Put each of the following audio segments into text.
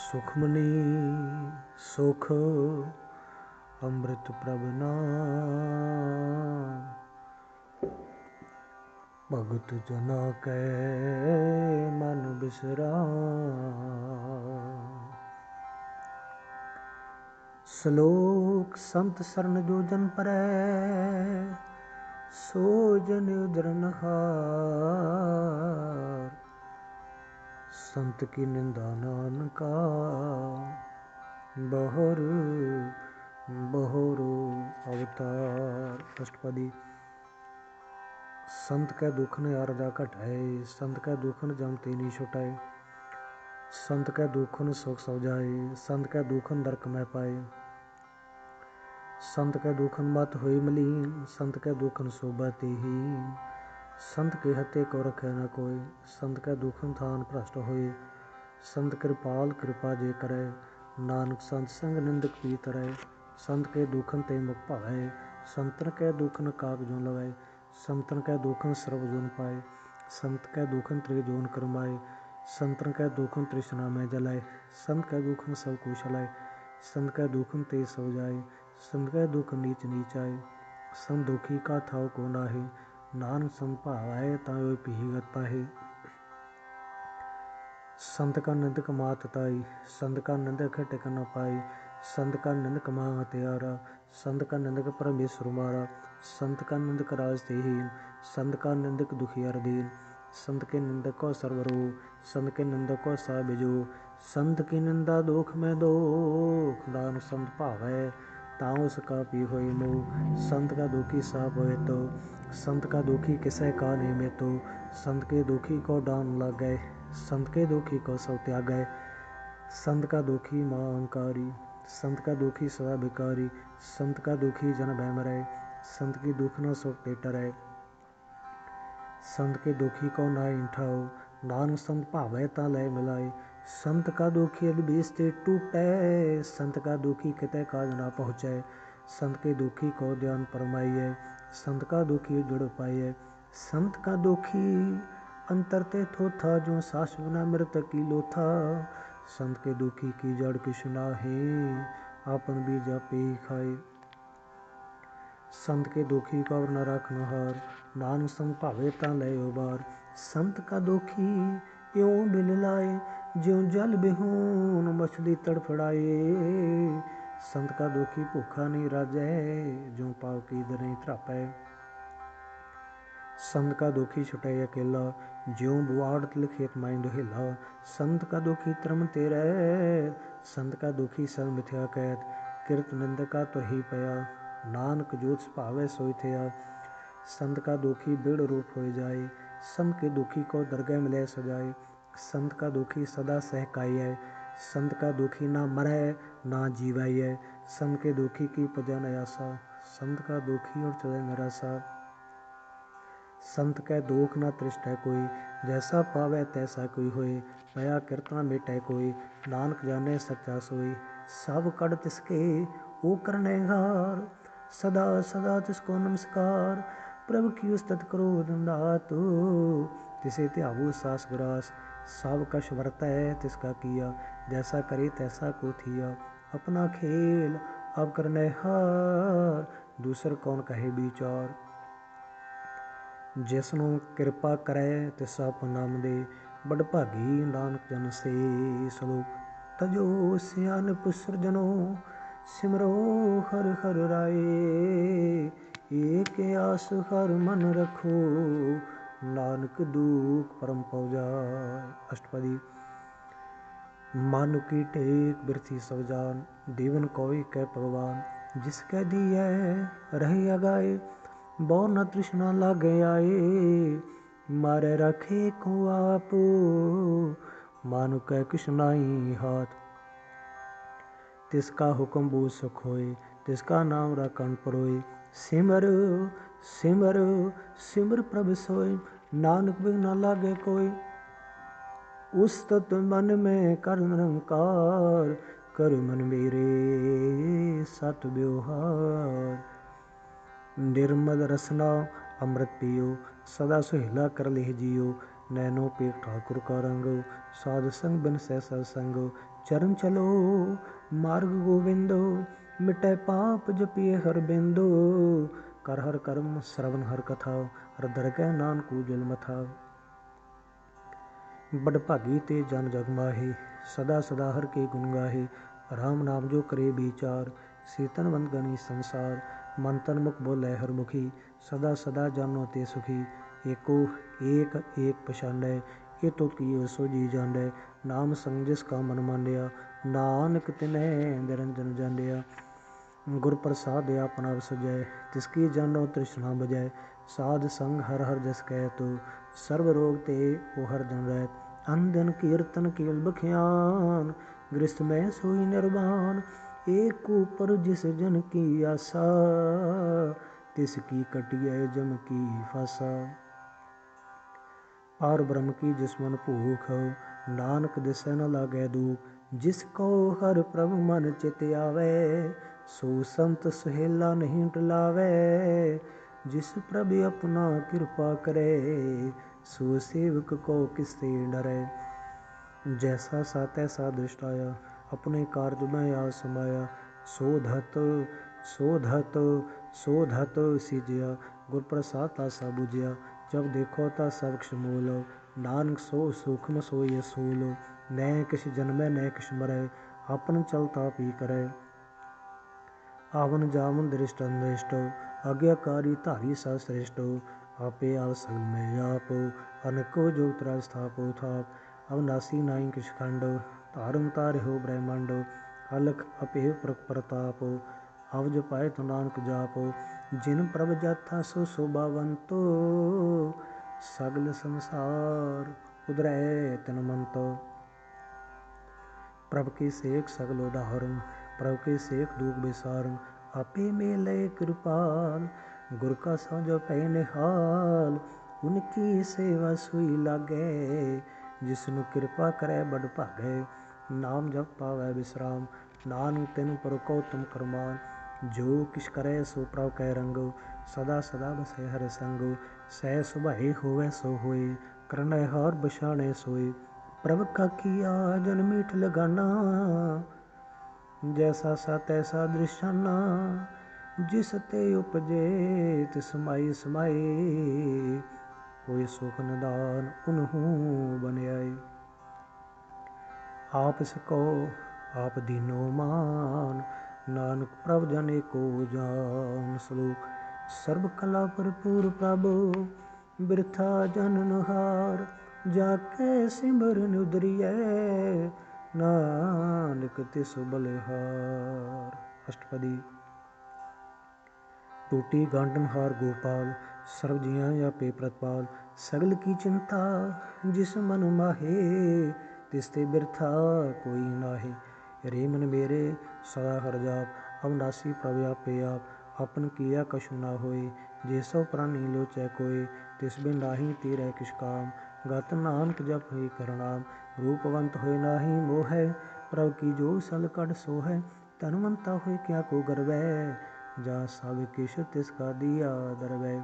सुखमनी सुख अमृत प्रभ नाम, भगत जना कै मन बिसराम। श्लोक संत सरन जो जन परै, सो जन उदरनहार। संत की निंदा नानका, बहुर बहुर अवतार। अष्टपदी। संत कै दुखन आरदा घटाए, संत कै दुखन जम तेनी छुटाए। संत कै दुखन सुख सौजाए, संत कै दुखन नरक में पाए। संत कै दुखन मत होई मलीन, संत कै दुखन शोभा तेहीन। संत के हते को रखे न कोई, संत कै दुखन थान भ्रष्ट होए। संत कृपाल कृपा जे करे, नानक संत संग निंदक पीत रहे। संत के दुखन ते मुख भावै, संतन कै दुखन काग जो लवै। संतन कै दुखन सर्व जुन पाए, संत कै दुखन त्रिजोन करमाए। संतन कै दुखन तृष्णा में जलाए, संत कै दुखन सब कुछ लाए। संत कै दुखन ते सो जाए, संत कै दुख नीच नीचाए। संत दुखी का थाव को नाहे, नानक संत भावै तायो पीगत पाहे। संत का निंदक मात ताई, संत का निंदक टिक न पाई। संत का निंदक महा हत्यारा, संत का निंदक परमेश्वर मारा। संत का निंदक राज तेहीन, संत का निंदक दुखियार दीन। संत के निंदक को सर्वरो, संत के निंदक को सा बिजो। संत की निंदा दोख में दोख, नानक संत भावै ताऊ उसका पी होई मोह। संत का दुखी साप होए तो, संत का दुखी किसै का नहीं में तो। संत के दुखी को डान लागै, संत के दुखी को सब त्यागै। संत का दुखी महाअहंकारी, संत का दुखी सदा भिकारी। संत का दुखी जन भय मरै, संत की दुख न सुख ते टरै। संत के दुखी को नाहि ठाओ, नानक संत भावै ता लय मिलाए। संत का दुखी यदि बीस ते टूटै, संत का दुखी कितै काज ना पहुँचै। संत के दुखी को ध्यान फरमाइयै, संत का दुखी जुड़ पाइयै। संत का दुखी अंतर ते थोथा, जो सास बिना मृतक की लोथा। संत के दुखी की जड़ किछ नाहि, आपन बीज आपे ही खाए। संत के दुखी को न राखन हार, नानक संत भावे ता लय उबार। संत का दुखी यों बिल लाए, ज्यों जल बिहून मछली तड़फड़ाए। संत का दुखी भूखा नहीं राजै, ज्यों पाव की दर नहीं त्रापै। संत का दुखी छुटै अकेला, ज्यों बुआड़ तिल खेत माई दुहेला। संत का दुखी त्रम ते रहै, संत का दुखी सब मिथ्या कहत। किरत निंदक का तुरही पया, नानक जोत भावै सोई थया। संत का दुखी बिड़ रूप होय जाए, संत के दुखी को दरगह मिलै सजाए। संत का दुखी सदा सहकाइयै, संत का दुखी ना मरै ना जीवैयै। संत के दुखी की पजा न आसा, संत का दुखी और चलै निरासा। संत कै दुख न तृष्टै कोई, जैसा पावै तैसा कोई होए। पया किरतना मिटै कोई, नानक जाने सच्चा सोई। सब कड़ तिसके ओ करनेहार, सदा सदा तिसको नमस्कार। प्रभु की उस्तत करो दंडातु, तिसे त्यागो सास ग्रास। सब कछ वरतै तिसका किया, जैसा करे तैसा को थिया। अपना खेल अब करनेहार, दूसर कौन कहे विचार। जिसनु कृपा करै तिसा नाम दे, बड़ भागी नानक जन से। श्लोक। तजो सियानप सिरजनो, सिमरो हर हर राए। एक आस हर मन रखो, नानक दुख परम पौ जाए। अष्टपदी। मानु की टेक बिरथी सब जान, देवन कोई कै भगवान। जिसकै दियै रहे अगाए, बो न तृष्णा लागे आए। मारे रखे को आप, मानु कै किछ नाहि हाथ। तिसका हुक्म बूझ सुख होए, तिसका नाम राखन परोए। सिमर सिमर सिमर प्रभ सोय, नानक बिन न लागे कोय। उस्तत मन में कर निरंकार, कर मन मेरे सत व्यवहार। निर्मल रसना अमृत पियो, सदा सुहेला कर लेह जियो। नैनो पेट ठाकुर का रंग, साध संग बिन सह सत्संग, चरण चलो मार्ग गोविंदो, मिटै पाप जपिए हर बिंदो, कर हर कर्म श्रवण हर कथा, हर दरगह नानक उजल मथा। बड़ भागी ते जन जग माहे, सदा सदा हर के गुण गाहे, राम नाम जो करे विचार, सीतन बंद गणी संसार, मन तन मुख बोले हर मुखी, सदा सदा जानो ते सुखी, एको एक एक पछानै, ये तो कियो सो जी जानै, नाम संग जिसका मन मानिया, नानक तिन्हे निरंजन जानिया। गुर प्रसाद अपना सजै, तिसकी जानो तृष्णा बजै, साध संग हर हर जस कहतो, सर्व रोग ते ओ हर दिन रहत, अन दिन कीर्तन केवल बख्यान, गृहस्थ में सोई निर्वाण, एक ऊपर जिस जन की आशा, तिसकी कटिय जम की फासा। पार ब्रह्म की जिस मन भूख, नानक दिसै न लागे दुख, जिसको हर प्रभु मन चित आवे, सो संत सुहेला नहीं टलावे, जिस प्रभु अपना कृपा करे, सो सेवक को किससे डरे। जैसा सा तैसा दृष्ट आया, अपने कार्य में आ समाया, सोधत सोधत सोधत सिजिया, गुर प्रसाद तासा बुझिया, जब देखो ता सब किश मूलो, नानक सो सूक्ष्म सोई असूल, नै किश जन्मै नै किश मरै, आपन चलता पी करे, आवन जावन दृष्ट अनदृष्ट, आज्ञाकारी धारी सा श्रेष्ठ, आपे आप सगल में आप, अनको जो उतरा स्थापो थाप, अविनाशी नाई किश खंड, धारम तारे हो ब्रह्मांड, अलख अपेव प्रताप, अव जपाए तो नानक जाप, जिन प्रभ जाथा सो शोभावंतो, सगल संसार उदरै तिन मंतो। प्रभ के सेक सगल उदाहरण, प्रभ के सेक दुख विसारण, आपे मेले कृपाल, गुर का समझ पै निहाल, उनकी सेवा सुई लागे, जिसनु कृपा करे बड़ भागे, नाम जप पावै विश्राम, नानक तिन पर को तुम करमान, जो किश करे सो प्रभ कै रंग, सदा सदा बसै हर संग, सह सुभाए होवै सो होए, करनै हार बछाणे सोए, प्रभ का किया जन मीठ लगाना, जैसा सा तैसा दृशाना, जिस ते उपजे तिस समाई समाए, कोई सुख निदान उन्हू बन आए। आप सको आप दीनो मान, नानक प्रभ जन एको जान। श्लोक सर्व कला भरपूर प्रभु, बिरथा जन नहार, जाके सिमरन उदरियै, नानक तिस बलिहार। अष्टपदी। टूटी गांडन हार गोपाल, सर्व जियां आपे प्रतिपाल, सगल की चिंता जिस मन माहे, तिसते बिरथा कोई नाहे। रे मन मेरे सदा हर जाप, अविनाशी प्रभ आपे आप, अपन किया कछु ना होए, जे सो प्राणी लोचै कोय, तिस बिन नाहि तीरै किछ काम, गत नानक जप ही करनाम, रूपवंत होय नाहि मोहै, प्रभ की जो सल कढ सोहै, धनवंता होय क्या को गर्वै, जा सब किश तिसका दिया दरवै।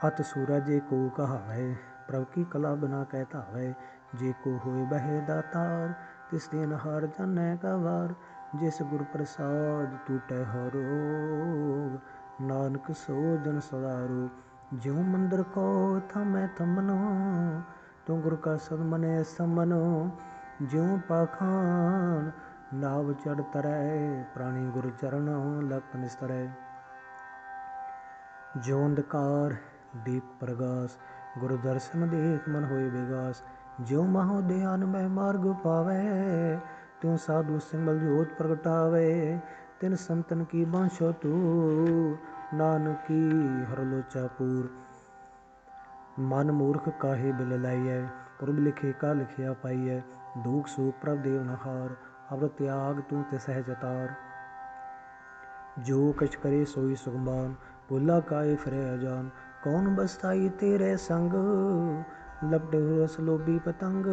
अत सूरज जे को कहावै, प्रभ की कला बिना कह धावै, जे को होय बह दातार, तिस देन हार जानै गवार, जिस गुर प्रसाद टूटै हर रोग, नानक सो जन सदा रोग, ज्यों मंदिर को थामै थमनो, तो गुर का सद मनै समनो, ज्यों पाखान नाव चढ़ तरै, प्राणी गुर चरण लग निस्तरै। ज्यों अंधकार दीप प्रगास, गुरु दर्शन देख मन होय विगास, ज्यों माहो ध्यान में मार्ग पावै, त्यों साधु सिमल जोत प्रगटावै, तिन संतन की बांछो तूर, नानक की हर लोचा पूर। मन मूर्ख काहे बिल लाइयै, पुरब लिखे का लिखिया पाइयै, दुख सुख प्रभ देव नहार, अवर त्याग तू ते सहज तार। जो कछ करे सोई सुगमान, भुला काहे फिरै अजान, कौन बसताई तेरे संग, लपटे रस लोभी पतंग,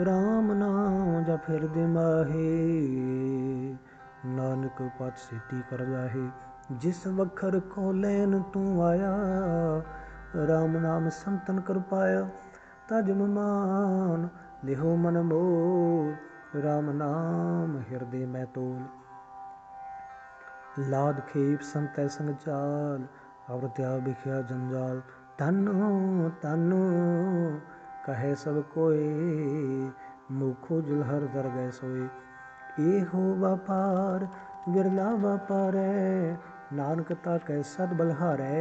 राम नाम जप हृदय माहे, नानक पत सिद्धि कर जाहे, जिस वखर को लैन तू आया, राम नाम संतन कर पाया, तज मान लिहो मन मोर। राम नाम हृदय में तोल, लाद खेप संतै संग चाल, अवर त्या बिख्या जंजाल। तनो तनो कहे सब कोय, मुखो जुलहर दर गए सोए। ए हो व्यापार बिरला व्यापारै, नानक ताकै सद बलहारै।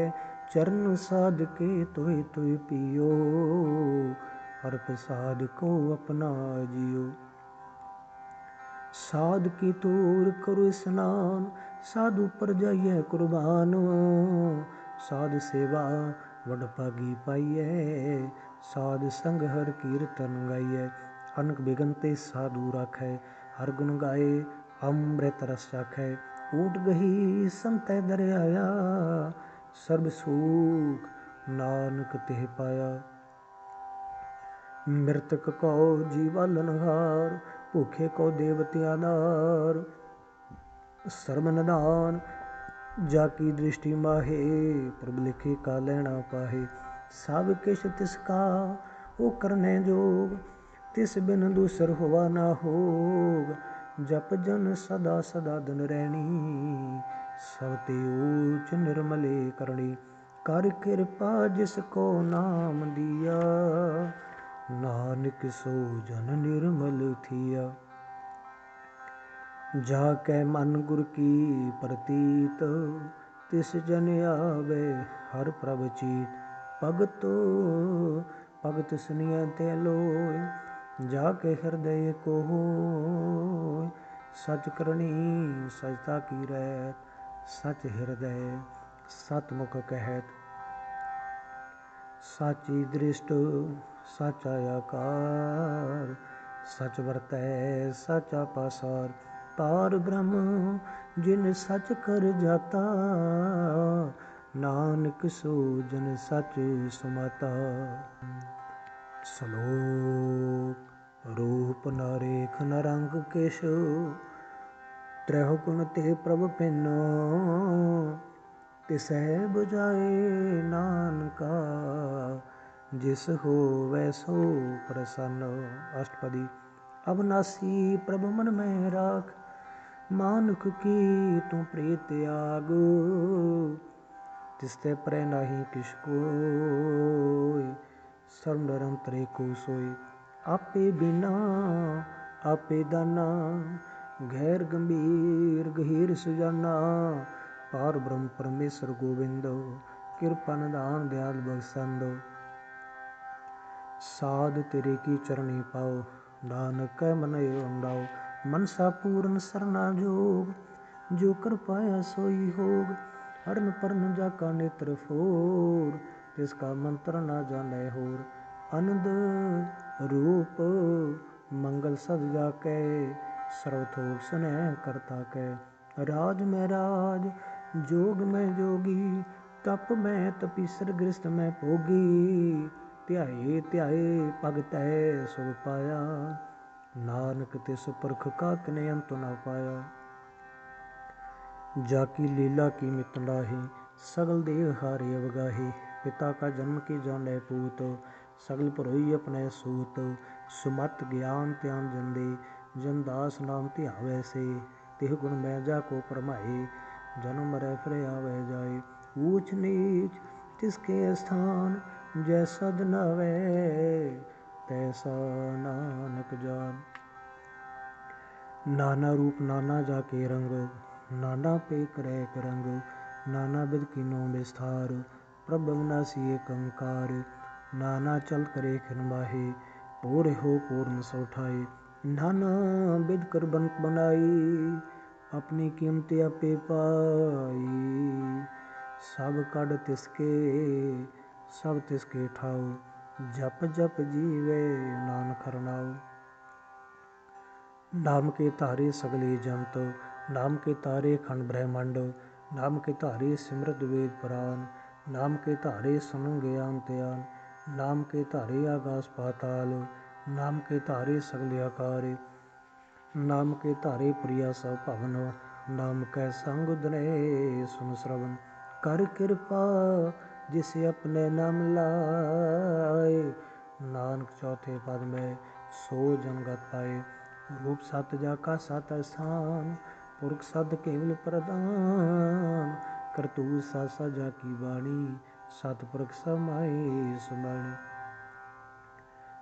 चरण साध के तोय तोय पियो, हर प्रसाद को अपना जियो। साध की तूर करो स्नान, साधु पर जाइए कुर्बान। साध सेवा वड भागी पाइए, साध संग हर कीर्तन गाइए। अनक बिगनते साधु राखै, हर गुण गाए अमृत रस चाखै। ऊट गही संतै दर आया, सर्ब सुख नानक तिह पाया। मृतक को जीवालनहार, भूखे को देवते आधार। सर्व निदान जाकी दृष्टि माहे, प्रभु लिखे का लेना पाहे। सब किश तिसका ओ करने जोग, तिस बिन दूसर हुआ ना होग। जप जन सदा सदा धन रैनी, सब ते ऊच निर्मले करणी। कर कृपा जिसको नाम दिया, नानक सो जन निर्मल थिया। जाकै मन गुर की प्रतीत, तिस जन आवे हर प्रभ चीत। भगतो भगत सुनिय ते लोय, जाके हृदय को होय। सच करनी सचता की रैत, सच हृदय सतमुख कहत। साची दृष्ट साचा आकार, सच वरतै साचा पासार। पार ब्रह्म जिन सच कर जाता, नानक सो जन सच सुमाता। श्लोक रूप न रेख न रंग केश, त्रह गुण ते प्रभ पिनो। तिसै बुझाए नानका, जिस होवै सो प्रसन्न। अष्टपदी। अविनाशी प्रभु मन में राख, मानुख की तू प्रीत त्याग। तिसते परै नाहि किस कोय, सर्व निरंतर एको सोय। आपे बिना आपे दाना, गैर गंभीर गहीर सुजाना। पार ब्रह्म परमेश्वर गोविंद, कृपा निधान दयाल बख्शंद। साध तेरे की चरणी पाओ, नानक कै मन उंडाओ। मनसा पूर्ण सरना जोग, जो कर पाया सोई होग। हरन परन जाका नेत्र फोर, तिसका मंत्र ना जाने होर। आनंद रूप मंगल सद जाकै, सर्वथोक स्नेह करता कै। राज में राज जोग में जोगी, तप में तपीसर गृहस्थ में भोगी। ध्याए ध्याए भगतै सुख पाया, नानक तिस पुरख का किने अंत न पाया। जाकी लीला की मित नाहि, सगल देव हारे अवगाही। पिता का जन्म की जाने पूत, सगल परोई अपने सूत। सुमत ज्ञान त्यान जन दे, जन दास नाम ध्यावे से। तिह गुण में जाको परमाए, जन्म मरै फिर आवे जाए। ऊच नीच तिसके स्थान, जैसा जनावे तैसा नानक जान। नाना रूप नाना जाके रंग, नाना पे करे रंग। नाना विध कीनो विस्तार, प्रभ अविनाशी एक अंकार। नाना चल करे खिन माहे, पूर हो पूर्ण सो ठाए। नाना विध कर बंत बनाई, अपनी कीमत आपे पाई। सब कड तिसके सब तिसके ठाओ, जप जप जीवे नानक हरनाओ। नाम के तारे सगले जंत, नाम के तारे खंड ब्रह्मांड। नाम के तारे सिमरत वेद पुराण, नाम के तारे सुन ज्ञान त्यान। नाम के तारे आकाश पाताल, नाम के तारे सगले आकार। नाम के तारे प्रिया सब भवन, नाम कै संग उदरे सुन श्रवण। कर कृपा जिसे अपने नाम लाए। नानक चौथे पद में सो जमगत पाए। रूप सत जाका सत स्थान, पुरख सद केवल प्रदान। करतूत सत सजा की बाणी, सतपुरख समाए सुबाणी।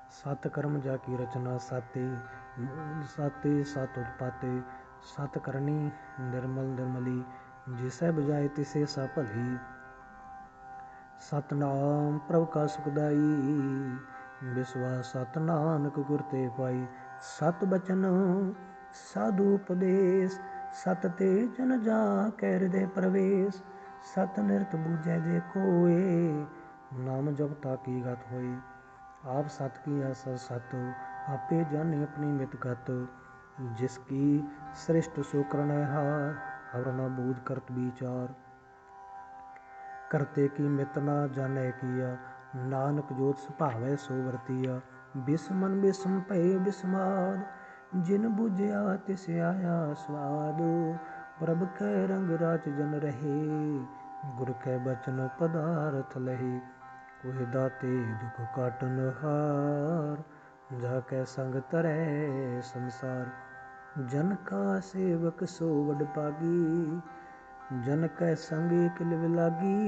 सत कर्म जा की रचना साते, मूल साते सत उत्पाते। सत करनी निर्मल निर्मली, जिसे बुझाए तिसे सफली। सतनाम प्रभु का सुखदाई, विश्वास सत नानक गुर ते पाई। सत बचन साधु उपदेश, सत ते जन जा कै हृदय प्रवेश। सत निरत बूझे जे कोय, नाम जपता की गत होई। आप सत की आसा सत, आपे जाने अपनी मित गत। जिसकी श्रेष्ठ सो करनहार, हर न बूझ करत विचार। करते की मित ना जाने किया, नानक जोत सुभावै सो वर्तिया। बिसमन बिसम भय बिस्माद, जिन बुझिया तिस आया स्वाद। प्रभ कै रंग राच जन रहे, गुर कै बचन पदारथ लहे। कोई दाते दुख काटन हार, जाकै संग तरै संसार। जन का सेवक सो वड पागी, जन कै संग एक लिव लागी।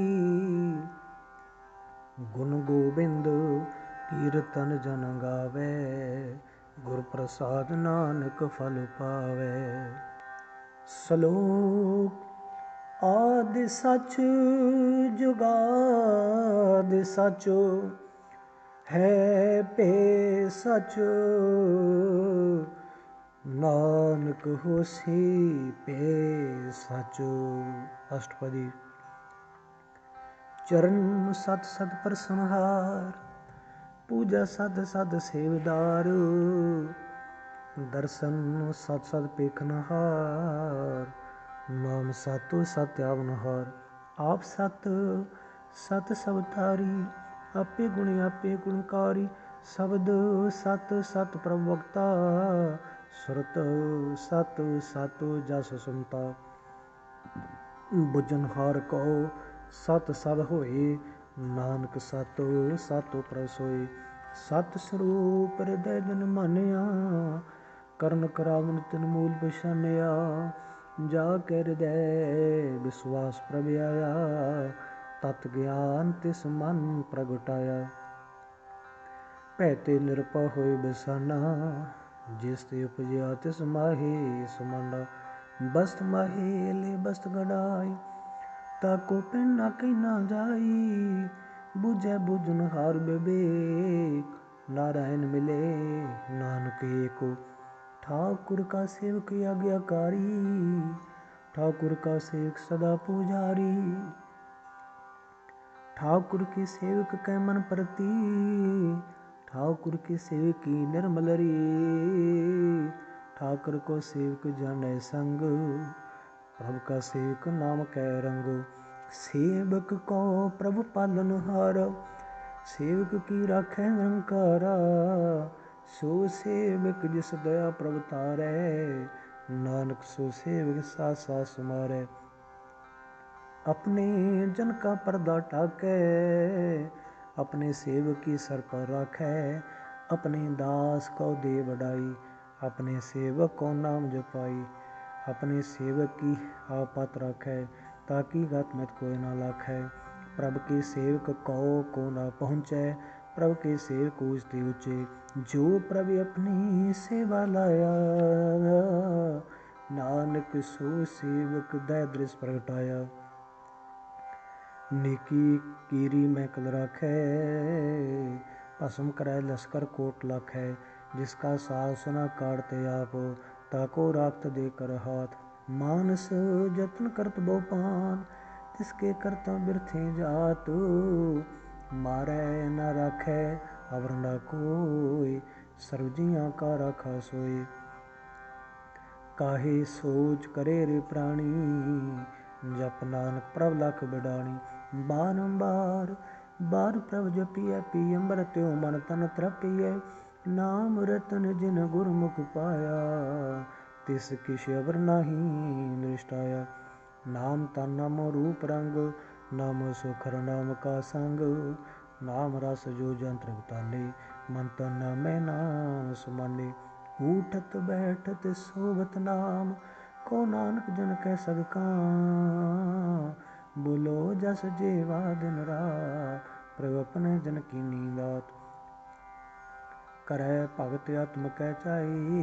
गुण गोबिंद कीरतन जन गावै, गुर प्रसाद नानक फल पावै। श्लोक आदि सच जुगादि सच, है पे सच। नानक होसी पे सच। अष्टपदी। चरण सत सत प्रसंहार, पूजा सत सत सेवदार। दर्शन सत सत पेखनहार, नाम सत सत आवनहार। आप सत सत सबतारी, आपे गुण आपे गुणकारी। शब्द सत सत प्रवक्ता, सुरत सत सत जस सुनता। बुझनहार कहो सत सब होए, नानक सत सत प्रभ सोए। सत स्वरूप हृदय जन मानिया, ਕਰਨ ਕਰਾਵਨ ਤਿਨ ਮੂਲ ਪਛਾਨਿਆ। ਜਾ ਕੇ ਹਿਰਦੈ ਵਿਸ਼ਵਾਸ ਪ੍ਰਭ ਆਇਆ, ਤਤ ਗਿਆਨ ਤਿਸ ਮਨ ਪ੍ਰਗਟਾਇਆ। ਭੈ ਤੇ ਨਿਰਭਉ ਹੋਇ ਬਸਾਨਾ, ਜਿਸ ਤੇ ਉਪਜਿਆ ਤਿਸ ਮਾਹੇ ਸਮਾਨਾ। ਬਸਤ ਮਾਹੇ ਲੈ ਬਸਤ ਗੜਾਈ, ਤਾਕੋ ਪਿੰਡ ਨਾ ਕਹੀ ਨਾ ਜਾਈ। ਬੁਝੈ ਬੁਝਨਹਾਰ ਵਿਵੇਕ, नारायण मिले नानक एको। ठाकुर का सेवक आज्ञाकारी, ठाकुर का सेवक सदा पुजारी। ठाकुर के सेवक कै मन प्रति, ठाकुर के सेवक की निर्मल री। ठाकुर को सेवक जाने संग, प्रभु का सेवक नाम कै रंग। सेवक को प्रभु पालनहार, सेवक की राखै निरंकारा। सो सेवक जिस दया प्रभ तारै, नानक सो सेवक साथ साथ समारै। अपने जन का पर्दा टाकै, अपने सेवक की सर पर राखै। अपने दास को दे बढ़ाई, अपने सेवक को नाम जपाई। अपने सेवक की आपत राखै, ताकि गत मत कोई ना लाखै। प्रभ के सेवक को ना पहुँचै, प्रभ के सेवक ऊँचते ऊँचे। जो प्रभ अपनी सेवा लाया, नानक सो सेवक दै दृश प्रगटाया। नेकी कीरी में कल राखै, भस्म करै लश्कर कोट लाखै। जिसका सास न काटते आप, ताको राखत दे कर हाथ। मानस जतन करत बहु पान, तिसके करता बिरथे जात। मारै न राखै अवर न कोय, सर्व जियां का राखा सोय। काहे सोच करे रे प्राणी, जप नानक प्रभ लख बिडाणी। बारंबार बार प्रभ जपिय पिय, अमृत्यो मन तन तृपिय। नाम रतन जिन गुरमुख पाया, तिस किछ अवर नाही निष्ठाया। नाम तन नामो रूप रंग, नाम सुखर नाम का संग, नाम रस जो जंत्र ताने, मन तन में नाम सुमाने। उठत बैठत सोवत नाम, को नानक जन कै सदका। बोलो जस जेवा दिन रात, प्रभु अपने जन की नींदात। करै भगत आत्म कै चाई,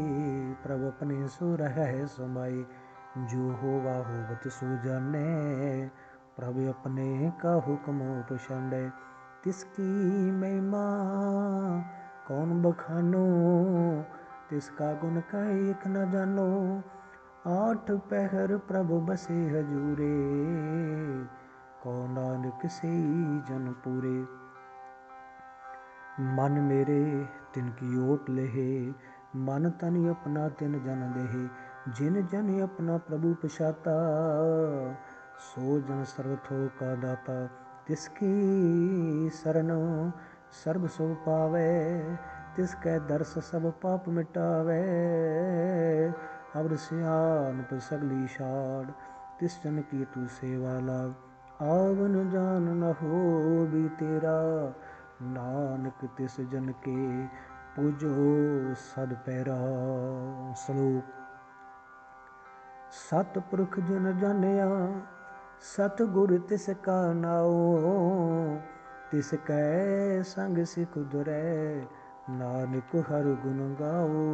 प्रभु अपने सो रहै समाई। जो होवा होवत सो जाने, प्रभु अपने का हुक्म उपछांडै। तिसकी महिमा कौन बखानो, तिसका गुण कहिक न जानो। आठ पहर प्रभु बसे हजूरे, को नानक से जन पूरे। मन मेरे तिनकी ओट लेहे, मन तन अपना तिन जन देहे। जिन जन अपना प्रभु पछाता, सो जन सर्वथो का दाता। तिसकी शरण सर्ब सुख पावै, तिसकै दर्श सब पाप मिटावै। अवर सियानप सगली छाड़, तिस जन की तू सेवा लाग। आवन जान न हो भी तेरा, नानक तिस जन के पूजो सद पैरा। श्लोक। सतपुरख जन जानिया, सतगुर तिसका नाओ। तिसकै संग सिख दुरै, नानक हर गुण गाओ।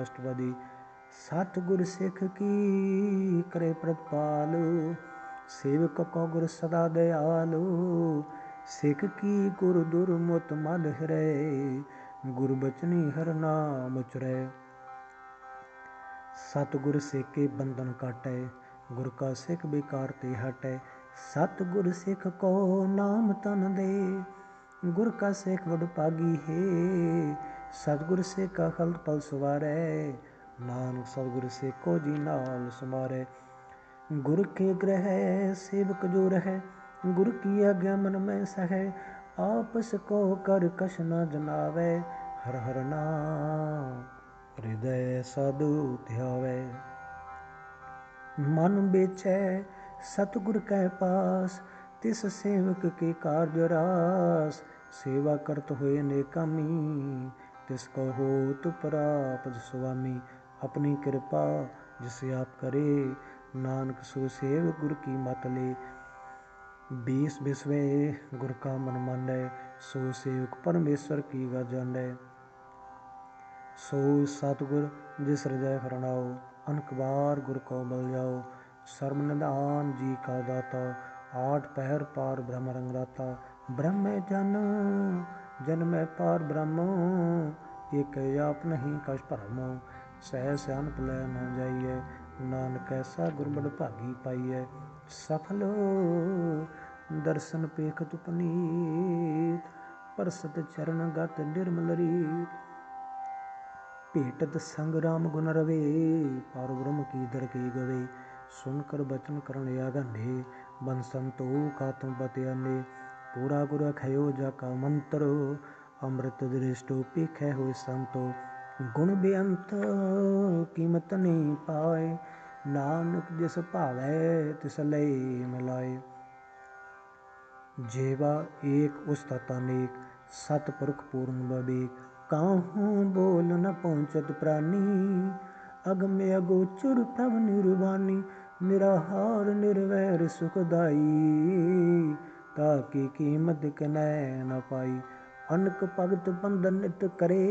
अष्टपदी। सतगुर सिख की करे प्रतिपाल, सेवक को गुर सदा दयालु। सिख की गुर दुर्मत मद हिरै, गुर बचनी हर नाम उचरै। सतगुर सिख बंधन काटै, गुर का सिख बेकार ते हटै। सतगुर सिख को नाम तन दे, गुर का सिख बड़ भागी है। सतगुर सिख का खलत पल सवारै, नानक सतगुर सिख को जी नाल समारै। गुर के ग्रह सेवक जो रहै, गुर की आज्ञा मन में सहै। आपस को कर कछ न जनावै, हर हर नाम हृदय साधु ध्यावै। मन बेचै सतगुर कै पास, तिस सेवक के कार्य रास। सेवा करत होए नेकामी, तिसको होत प्राप्त सुआमी। अपनी कृपा जिसे आप करे, नानक सो सेवक गुर की मत ले। 20 बिसवे गुर का मन मानै, सो सेवक परमेश्वर की गा जानै। सो सतगुर जिस हृदय हरणाओ, अनक बार गुर को बल जाओ। सर्व निधान जी का दाता, आठ पहर पार ब्रह्म रंगराता। ब्रह्म जन जन में पार ब्रह्म, एक आप नहीं कछ भरम। सह सियानप लै न जाइए, नानक ऐसा गुर बड़ भागी पाइए। सफल दर्शन पेखत पुनीत, परसत चरण गत निर्मल रीत। भेटत संग राम गुण रवे, पार ब्रह्म की दर के गवे। सुनकर बचन करण आगन्य, बन संतोख आत्म पति अन्य। पूरा गुर खयो जाका मंत्र, अमृत दृष्टो पेखै होय संतो। गुण बेअंत कीमत नहीं पाए, नानक जिस भावै तिस लय मिलाए। जेवा एक उस्तत अनेक, सतपुरख पूर्ण बबेक। काहूँ बोल न पहुँचत प्राणी, अगम्य अगोचर प्रभु निर्वाणी। निराहार निर्वैर सुखदाई, ताकी कीमत कनै न पाई। अनक भगत बंधन नित करे,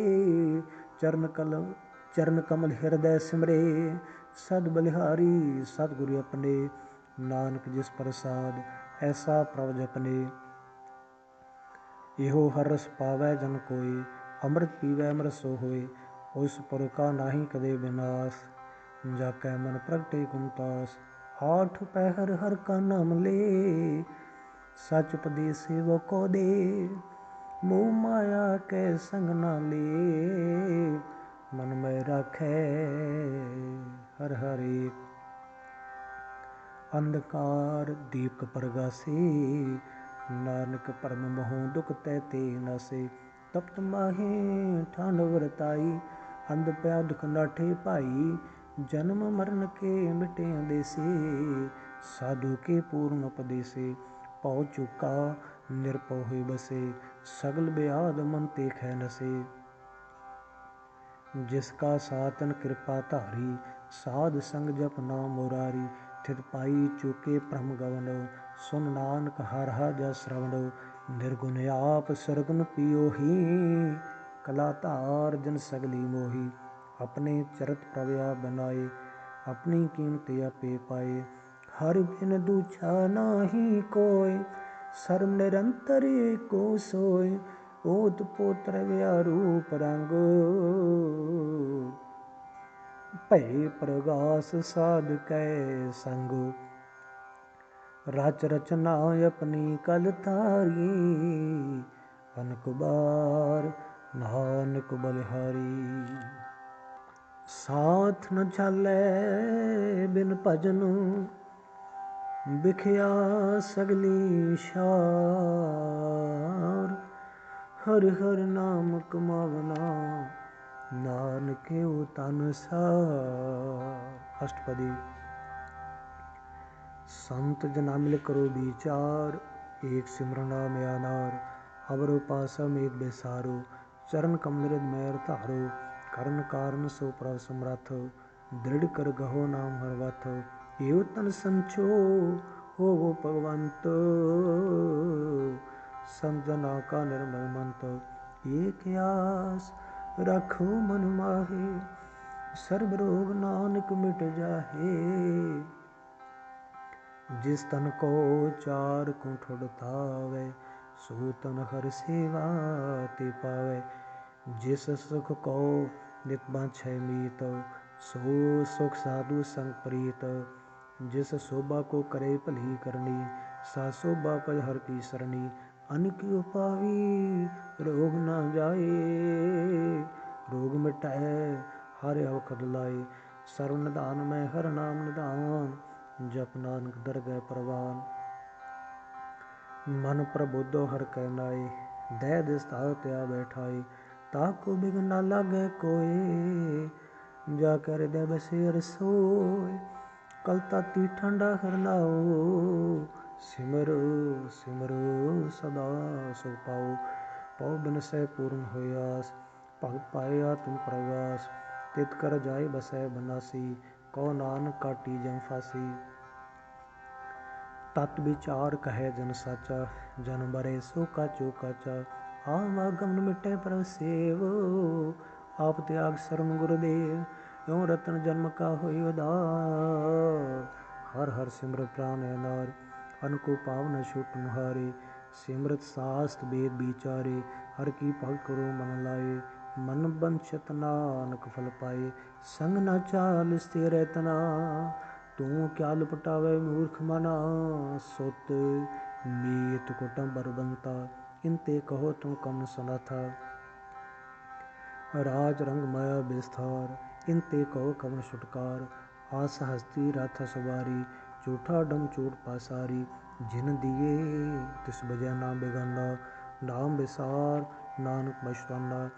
चरण कमल हृदय सिमरे। सद बलिहारी सतगुरु अपने, नानक जिस प्रसाद ऐसा प्रभ जपने। इहो हर रस पावै जन कोय, अमृत पीवै अमृत सो होय। उस पुर का नाही कदे विनाश, जाकै मन प्रगटे गुणतास। आठ पहर हर का नाम ले, सच उपदेस वो को दे। मोह माया कै संग न ले, मन में राखै हर हर एक। अंधकार दीपक प्रगासे, नानक परम मोह दुख तै ते नासे। तप्त माहे ठान व्रताई, अंध पया दुख नाठे पाई। जन्म मरण के मिटे अंदेसे, साधु के पूर्ण उपदेसे। पौ चुका निरपौ हुई बसे, सगल ब्याद मन ते खै नसे। जिसका सातन कृपा धारी, साध संग जप नाम मुरारी। थित पाई चुके भ्रम गवनो, सुन नानक हर हर जस श्रवणो। निर्गुण आप सरगुण पियोही, कला धार जन सगली मोही। अपने चरत प्रव्या बनाए, अपनी कीमत आपे पाए। हर बिन दूजा नाही कोय, सर्व निरंतर एको सोय। ओत पोत रव्या रूप रंग, भय प्रगास साध कै संग। रच रचना अपनी कल तारी, अनक बार नानक बलिहारी। साथ न चालै बिन भजन, बिखया सगली सार। हर हर नाम कमावना, नानक ह्यो तन सार। अष्टपदी। संत जना मिल करो विचार, एक सिमरन नाम आनार। अवरो पासा मेद बेसारो, चरण कमल मैर धारो। करण कारण सो प्रभ समरथ, दृढ़ कर गहो नाम हरवथ। एव तन संचो होवो भगवंत, संत जना का निर्मल मंत। एक आस रखो मन माहे, सर्ब रोग नानक मिट जाहे। जिस तन को चार कुंठ धावे, सो तन हर सेवा ते पावे। जिस सुख को नित बांछै मीत, सो सुख साधु संग प्रीत। जिस शोभा को करे भली करनी, सा शोभा पज हर की सरनी। अनक उपावी रोग न जाए, रोग मिटै हर अवखद लाए। सर्व निधान में हर नाम निधान, जप नानक दरगह परवान। मन प्रबोधो हर कै नाए, दह दिस ताल त्या बैठाए। ताको बिघ न लागे कोय, जाके हृदय बसे हर सोय। कल ताती ठंडा हर नाओ, सिमरो सिमरो सदा सुख पाओ। पौ बिन सै पूर्ण होय आस, भगत पाए आत्म प्रगास। तित कर जाय बसै बनासी, कहो नानक काटी जम फांसी। तत् विचार कहे जन साचा, जन बरे सो काचो काचा। आवागमन मिटे प्रभ सेव, आप त्याग शरण गुरुदेव। यों रतन जन्म का होय उधार, हर हर सिमर प्राण नार। अनको पाव न छूट मुहारे, सिमरत शास्त्र वेद विचारे। हर की भगत करो मन लाए, मन बंछत नानक फल पाए। संग न चाल स्थिर तना, तू क्या लपटावे मूर्ख मना। सुत मीत कुटुंब बरबंता, इनते कहो तुम कम सुनाथा। राज रंग माया विस्तार, इनते कहो कवन छुटकार। आस हस्ती रथ सवारी, झूठा डम चोट पासारी। जिन दिए तिस बजै नाम बेगाना, नाम विसार नानक बछताना।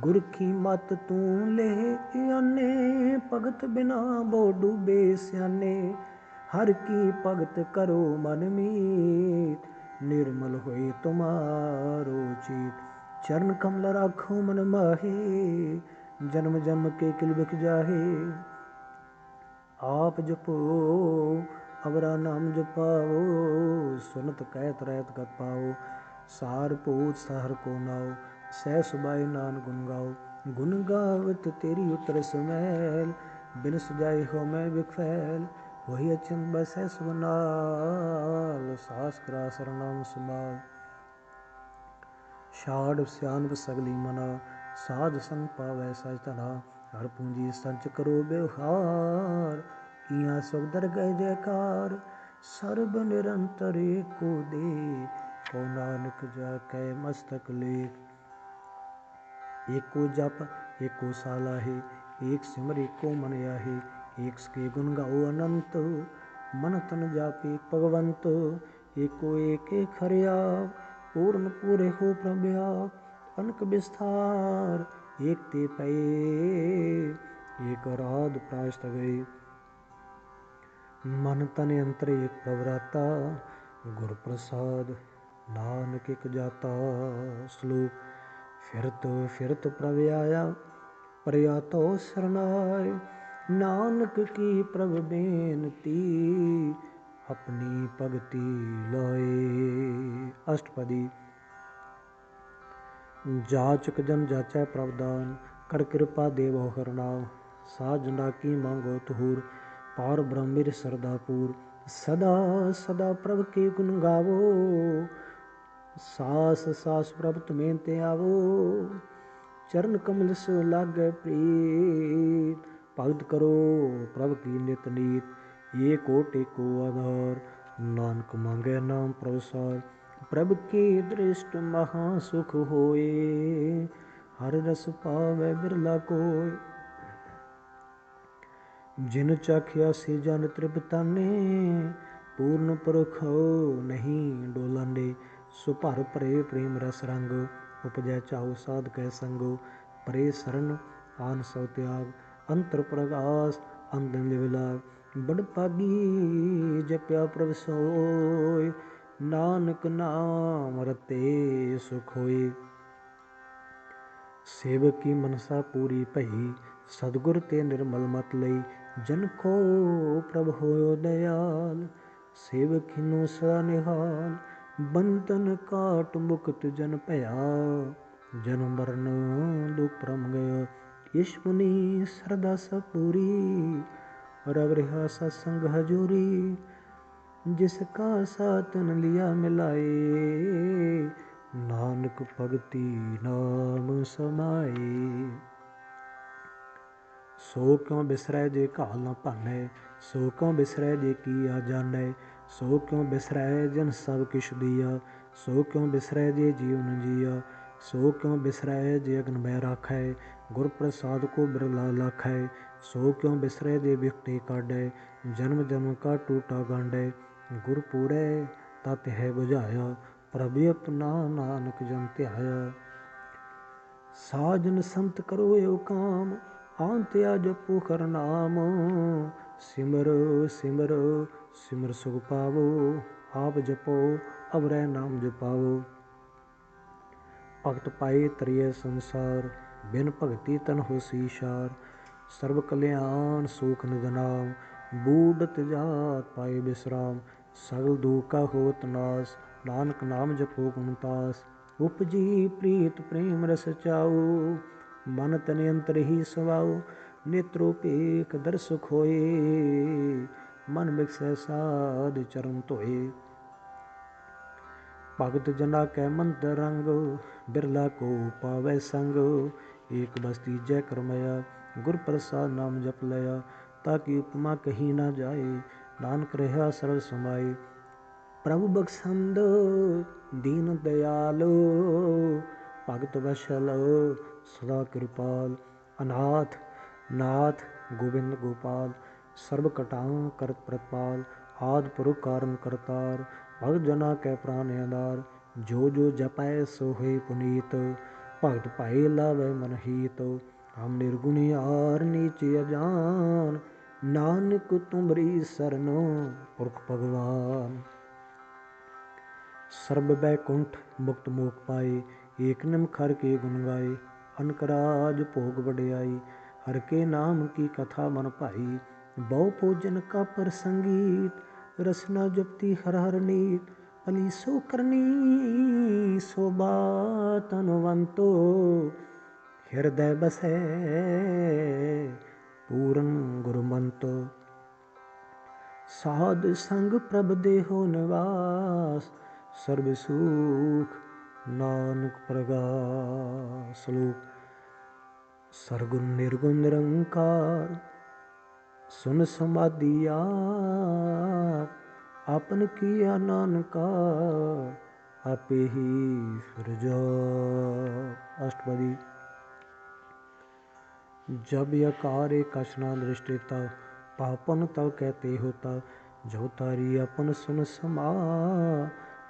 गुर की मत तू ले आने, भगत बिना बो डूबे स्याने। हर की भगत करो मन मीत, निर्मल होए तुम्हारो चीत। चरण कमल राखो मन माहे, जन्म जन्म के किल बिख जाहे। आप जपो अवरा नाम जपाओ, सुनत कहत रहत गत पाओ। सार पूत सहर को नाओ, सह सुबाई नान गुन गाओ। गुन गावत तेरी उतर सुमैल, बिन सजाए हो मैं बिखैल। वही अचिंत बसै सुबनाल, सास ग्रास नाम सुमाल। छाड़ सियानप सगली मना, साध संग पावै सच तना। हर पूंजी संच करो व्यवहार, इहाँ सुख दरगह जयकार। सर्ब निरंतर एको दे, को नानक जाकै मस्तक लेख। एको जप एको सालाहे, एक सिमर एको मन आहे। एक सके गुण गाओ अनंत, मन तन जापे भगवंत। एको एक हरिया, पूर्ण पूरे हो प्रभु। अनक विस्तार एक ते पए, एक राध प्राश्त गए। मन तन यंत्र एक प्रवराता, गुर प्रसाद नानक एक जाता श्लोक। फिरत फिरत प्रभ आया प्रया तो सरनाय। नानक की प्रभ बेनती अपनी भगति लाए। अष्टपदी। जाचक जन जाचै प्रभ दान कर कृपा देवो हरनाम। साजना की मांगो तुहूर पार ब्रह्मिर सरदापुर। सदा सदा प्रभ के गुण गावो सास सास प्रभ तुम्हें ते आवो। चरण कमल सो लागे प्रीत भगत करो प्रभ की नित नीत। ये कोटि को आधार नानक मांगे नाम प्रसार। प्रभ की दृष्ट महा सुख होए हर रस पावे बिरला कोय। जिन चाखिया से जन तृप्ताने पूर्ण पुरखो नहीं डोलाने। सो भर परे प्रेम रस रंग उपजै चाहु साध कै संगो। परे शरण आन सौ त्याग अंतर प्रगास अंदन विलाग। बड़ पागी जप्या प्रभ सोय नानक नाम रते सुख होए। सेवक की मनसा पूरी भई सतगुर ते निर्मल मत लई। जन को प्रभ होयो दयाल सेवक हिनो सदा निहाल। बंधन काट मुक्त जन भया जन्म मरण दुख परम गया। यश मुनि सरदा सब पूरी रव रहा सत्संग हजूरी। जिसका सातन लिया मिलाए नानक भगति नाम समाए। सो क्यों बिसरै जे घाल न भानै सो क्यों बिसरै जे किया जानै। सो क्यों बिसरै जन सब किछ दिया सो क्यों बिसरै जे जीवन जिया। सो क्यों बिसरै जे अगन में राखै गुर प्रसाद को बिरला लाखै। सो क्यों बिसरै जे बिपते काढै जन्म जन्म का टूटा गांडै। गुर पूरै तत है बुझाया प्रभ अपना नानक जन ध्याया। साजन संत करो यो काम आंत्या जपो कर नाम। सिमर सिमर सिमर सुख पावो आप जपो अवरै नाम जपावो। भगत पाए तरिए संसार बिन भगति तन होसी सार। सर्व कल्याण सुख निध नाम बूढ़त जात पाए विश्राम। सगल दुख का होत नाश नानक नाम जपो गुण तास। उपजी प्रीत प्रेम रस चाओ मन तन अंतर ही सवाओ। नेत्रोपेख दर्श खोए मन बिकसै साध चरण धोए। भगत जना कै मंत्र रंग बिरला को पावै संग। एक बस तीजै करमया गुर प्रसाद नाम जप लया। ताकि उपमा कही ना जाए नानक रहा सर्व समाए। प्रभु बख्शंद दीन दयाल भगत वशल सदा कृपाल। अनाथ नाथ गोविंद गोपाल सर्व कटां करत प्रतपाल। आद पुरख कारण करतार भगत जना कै प्राण आधार। जो जो जपै सो होय पुनीत भगत पाए लावै मन हीत। हम निर्गुणियार नीच अजान नानक तुमरी सरन पुरख भगवान। सर्ब बैकुंठ मुक्त मोक पाए एक निमख हर के गुण गाए। अनकराज भोग वड्याई हर के नाम की कथा मन भाई। बहु भोजन का प्रसंगीत रसना जपती हर हर नीत। भली सो करनी सो बात अनुवंतो हृदय बसै पूरन गुरुमंतो। साध संग प्रभ देहो निवास सर्व सुख नानक प्रगास। श्लोक। सरगुण निर्गुण निरंकार सुन समाधि आप। आपन किया नानका आपे ही फिर अष्टपदी। जब यकार कछ ना दृष्टिता पापन तब कहते होता। जो तारी अपन सुन समा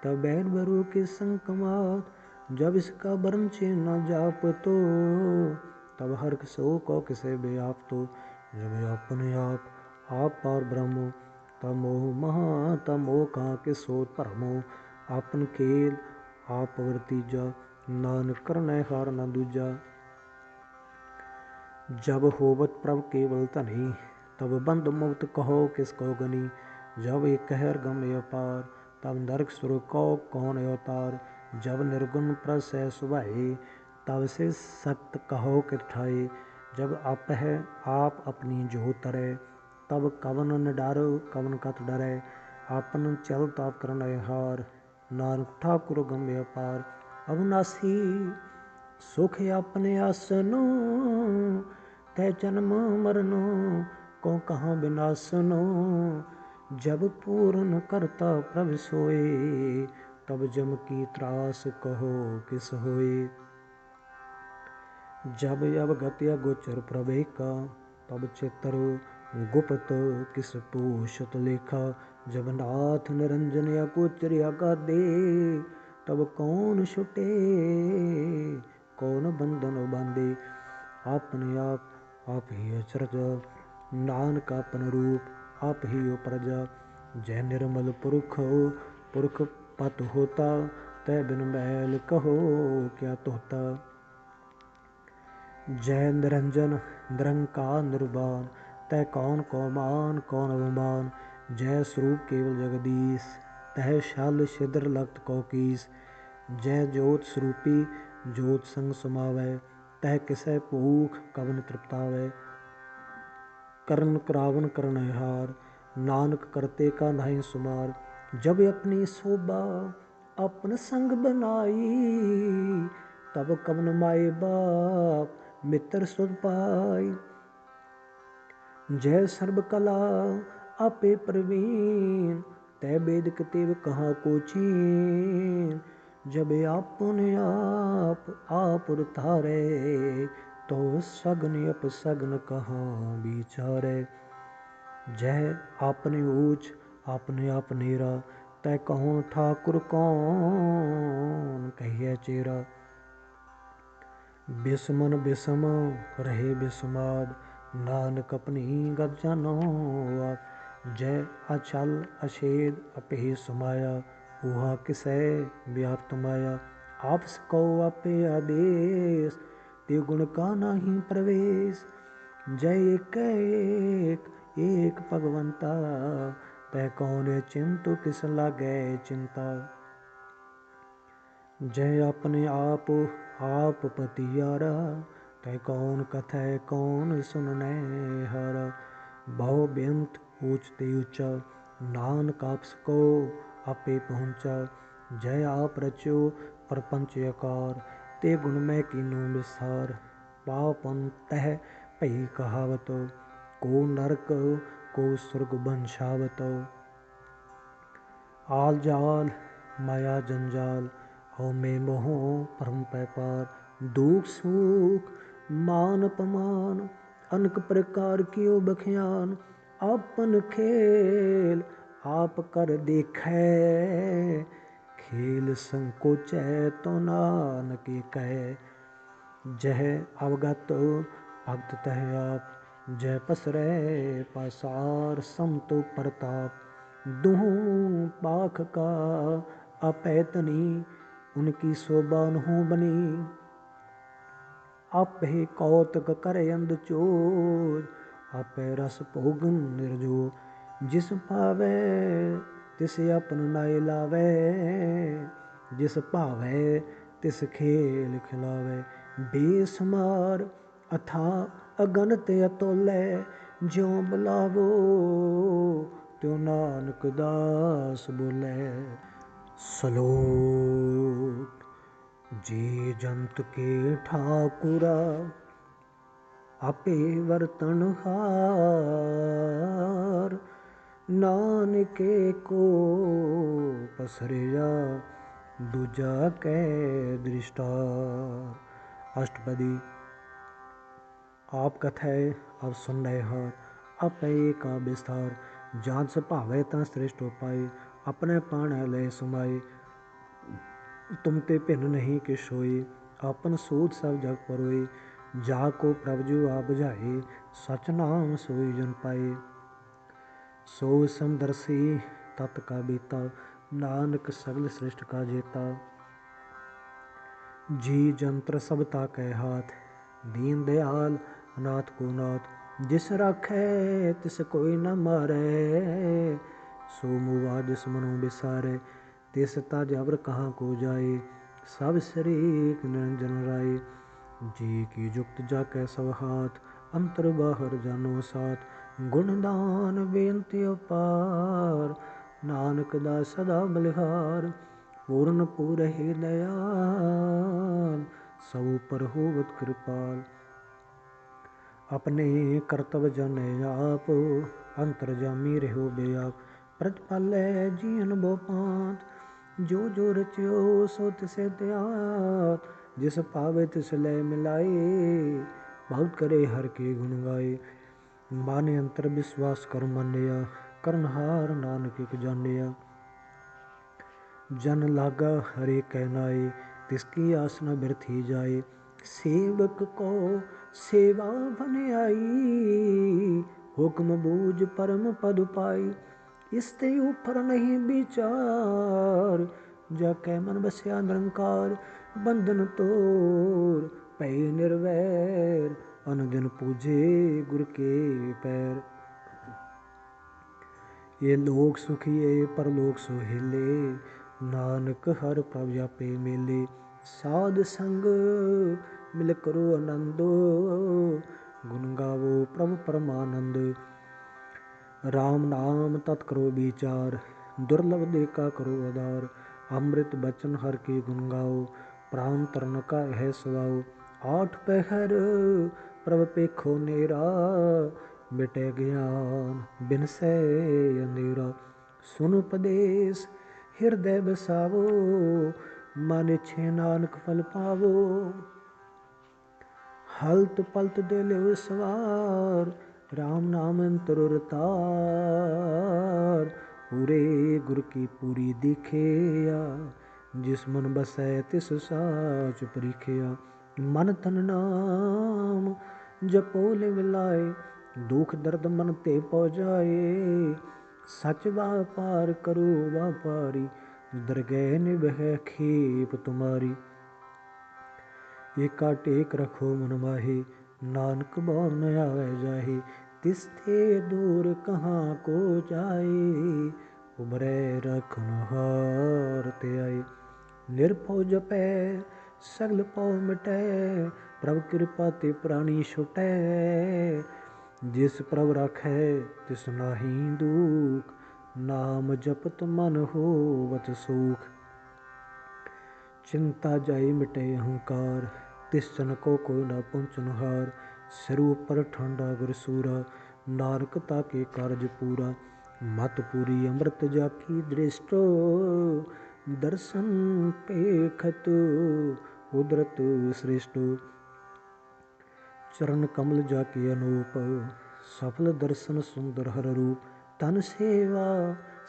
तब बैर बरु के संग कमात। जब इसका वर्ण चिन्ह न जाप तो तब हर सो को किसे व्याप तो। जब अपने आप पार ब्रह्म तमोह महा तमोह कहाँ के सोत भरमो, आपन खेल आप वर्तीजा, नानक करनै हार न दूजा। जब होवत प्रभ केवल धनी, तब बंद मुक्त कहो किसको गनी। जब एक कहर गम अपार, तब नरक सुर कौ कौन अवतार। जब निर्गुण प्रस है सुभाए, तब से सख्त कहो कि ठाए। जब आप है आप अपनी जो तरे, तब कवन न डर कवन कत डरै। आपन चल ताप करन हार, नानक ठाकुर गम अपार। अविनाशी सुख अपने आसनो, तै जन्म मरनो को कहाँ विनाशनो। जब पूर्ण करता प्रभ सोए, तब जम की त्रास कहो किस होए। जब अवगत अगोचर प्रभे का, तब चित्र गुप्त किस पोषत लेखा। जब नाथ निरंजन अगोचर अगाधे, तब कौन छुटे कौन बंधन बांधे। आपने आप ही अचरज, नानक आपन रूप आप ही उपरजा। जय निर्मल पुरख पुरख पत होता, तै बिन मैल कहो क्या तोता। जय निरंजन निरंकार निर्वाण, तै कौन को मान कौन अवमान। जय स्वरूप केवल जगदीश, तह शल छिद्र लखत को कीस। जय जोत स्वरूपी जोत संग समावै, तह किसै भूख कवन तृप्तावै। करन करावन करन हार, नानक करते का नहीं सुमार। जब अपनी शोभा अपन संग बनाई, तब कवन माए बाप मित्र सुध पाई। जय सर्व कला आपे प्रवीण, तै वेद कतेव कहाँ को चीन। जब आपन आप उतारे, तो सगन अपसगन कहाँ विचारे। जय आपने ऊच आपने आप नेरा, तै कहो ठाकुर कौन कहिए चेरा। बिसमन बिसम रहे बिसमाद, नानक अपनी गत जानो आप। जय अचल अछेद अपे समाया, उहा किसै व्याप्त माया। आप सको आपे आदेश, ते गुण का नाही प्रवेश। जय एक भगवंता, तै कौन चिंतु किस लागै चिंता। जय अपने आप पतियारा, तै कौन कथै कौन सुननै हारा। बहु बेअंत ऊंच ते ऊंचा, नानक आप सको आपे पहुँचा। जय आप रचो प्रपंच आकार, ते गुण मैं कीनो विसार। पापन तह भई कहावत, को नरक को सुरग बंशावत। आल जाल माया जंजाल, हउमय मोह भ्रम पै पार। दुख सुख मान अपमान, अनेक प्रकार कियो बख्यान। आपन खेल आप कर देखै, खेल संकोचै तो नानक कहै। जह अवगत भगत तह आप, जय पसरै पासार समतो प्रताप। दुहु पाख का आपै तनी, उनकी शोभा उन्हों बनी। आपे कौतक करे अंध चोज, आपै रस भोगन निर्जो। जिस पावै तिस अपन नाय लावै, जिस भावै तिस खेल खिलावै। बेसुमार अथा अगणित अतुलै, ज्यों बुलावो त्यों नानक दास बोलै। श्लोक जी जंत के ठाकुरा, आपे वर्तन हार। नानके को पसरिया, दूजा कै दृष्टार। अष्टपदी। आप कथै अब सुननै हार, आपै का विस्तार। जात भावै ता श्रेष्ठ उपाय, अपने पाणै लय समाए। तुम ते भिन्न नहीं किस होए, आपन सूत सब जग परोए। जा को प्रभ जो आप बुझाए, सच नाम सोई जन पाए। सो समदर्शी तत् का बीता, नानक सगल सृष्ट का जेता। जी जंत्र सब ताकै हाथ, दीन दयाल अनाथ को नाथ। जिस राखै तिस कोई न मारै, सो मुआ जिस मनो बिसारै। तिस तज अवर कहाँ को जाए, सब शरीक निरंजन राय। जी की जुक्त जाकै सब हाथ, अंतर बाहर जानो साथ। गुणदान बेनती अपार, नानक दास सदा बलिहार। पूर्ण पूरहि दयाल, सब पर होवत कृपाल। अपने करतब जाने आप, अंतरजामी रहो बेआप। प्रतिपालै जीवन बो पांत, जो जो रचियो सो तिसे त्यात। जिस पावे तिस लै मिलाए, बहुत करे हर के गुण गाए। माने अंतर विश्वास कर मानिया, करनहार नानक एक जानिया। जन लागा हरे कै नाए, तिसकी आस न बिरथी जाए। सेवक को सेवा बन आई, हुक्म बूझ परम पद पाई। इसते ऊपर नहीं विचार, जाकै मन बसया निरंकार। बंधन तोड़ पै निर्वैर, अनुदिन पूजे गुर के पैर। ये लोक सुखिए परलोक सुहेले, नानक हर प्रभ जापे मेले। साध संग मिल करो आनंदो, गुण गावो प्रभु परमानंद। राम नाम तत् करो विचार, दुर्लभ देखा करो आधार। अमृत बचन हर के गुण गाओ, प्राण तरण का है सुआओ। आठ पहर प्रभ पेखो नेरा, मिटे ज्ञान बिनसै अंधेरा। सुन उपदेश हृदय बसावो, मन इच्छे नानक फल पावो। हलत पलत दे लियो सवार, राम नाम अंतरुर तार। पूरे गुर की पूरी दिखिया, जिस मन बसै तिस साच परिखिया। मन तन नाम जपो लिव लाए, दुख दर्द मन ते पौ जाए। सच व्यापार करो व्यापारी, दरगह निभै खेप तुम्हारी। एका टेक रखो मन माहे, नानक भव न आवे जाहे। तिसते दूर कहाँ को जाए, उबरै रखनहार ते आए। निरभउ जपै सगल पौ मिटै, प्रभ कृपा ते प्राणी छुटै। जिस प्रभ राखै तिस नाहि दुख, नाम जपत मन होवत सुख। चिंता जाई मिटे अहंकार, तिस जन को कोई न पुंचनहार। सिर ऊपर ठंडा गुर सूरा, नानक ताके कारज पूरा। मत पूरी अमृत जाकी दृष्टो, दर्शन पेखत उदरत श्रेष्ठ। चरण कमल जाके अनूप, सफल दर्शन सुंदर हर रूप। तन सेवा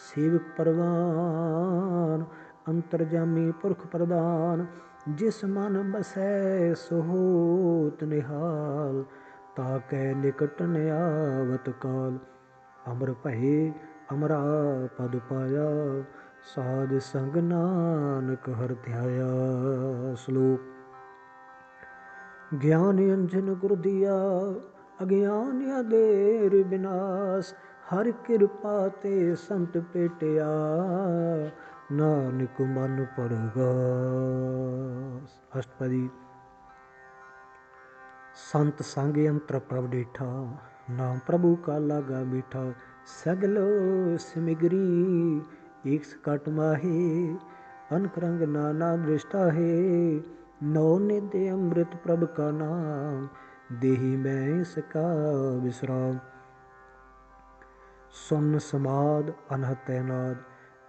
सेवक परवान, अंतरजामी पुरख प्रदान। जिस मन बसै सो होत निहाल, ताकै निकट न आवत काल। अमर भये अमरा पद पाया, साध संग नानक हर ध्याया। श्लोक। ज्ञान अंजन गुर दिया, अज्ञान अधेर विनाश। हर कृपा ते संत पेटिया, नानक मन परगास। अष्टपदी। संत संग अंतर प्रभ डिठा, नाम प्रभु का लागा मीठा। सगलो सिमिगरी एक सकट माहे, अनक रंग नाना दृष्टा है। नौ निधि अमृत प्रभ का नाम, देही मैं इसका विश्राम। सुन समाद अनहत नाद,